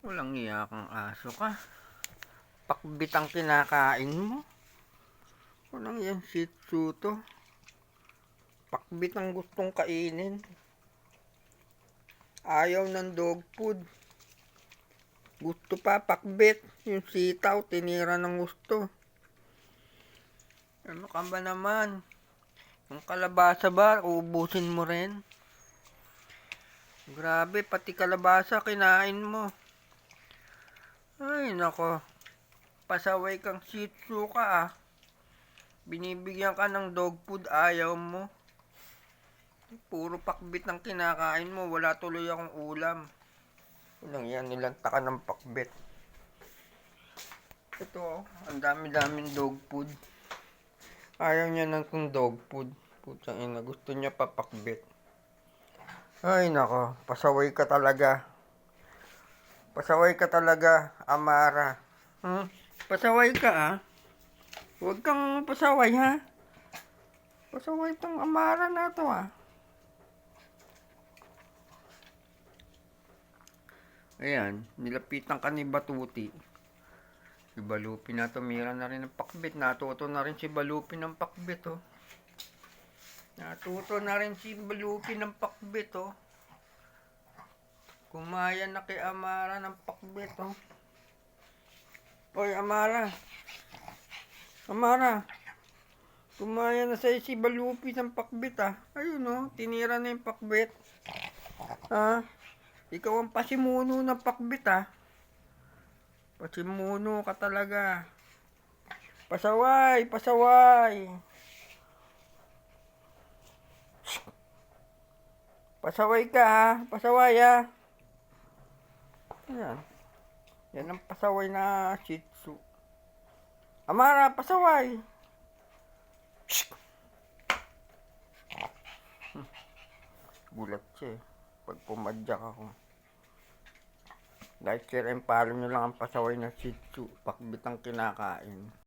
Walang iya kang aso ka. Pakbit ang kinakain mo. Walang yan shih tzu to. Pakbit ang gustong kainin. Ayaw ng dog food. Gusto pa pakbit. Yung sitaw, tinira ng gusto. Ano ka ba naman? Yung kalabasa ba, ubusin mo rin? Grabe, pati kalabasa kinain mo. Ay, nako. Pasaway kang shih tzu ka ah. Binibigyan ka ng dog food, ayaw mo. Puro pakbit ang kinakain mo, wala tuloy akong ulam. Walang yan, nilanta ka ng pakbit. Ito, ang dami-daming dog food. Ayaw niya ng kung dog food. Putang ina, gusto niya pa pakbit. Ay nako, pasaway ka talaga. Pasaway ka talaga, Amara. Pasaway ka ah. Huwag kang pasaway ha. Pasaway tong Amara na to ah. Ayan, nilapitan ka ni Batuti. Si Balupi na tumira na rin ng pakbit. Natuto na rin si Balupi ng pakbit oh. Natuto na rin si Balupi ng pakbit oh. Kumaya na kay Amara ng pakbit oh. Oy Amara. Amara. Kumaya na sa'yo si Balupi ng pakbit ah. Ayun oh, tinira na yung pakbit. Ha? Ikaw ang pasimuno ng pakbit ah. Pasimuno ka talaga. Pasaway, pasaway. Pasaway ka ha, pasaway ha. Ayan. Yan ang pasaway na shih tzu. Amara, pasaway. Gulat siya eh. Pag pumadyak ako. Like, share, and follow nyo lang ang pasaway na shih tzu. Pakbit ang kinakain.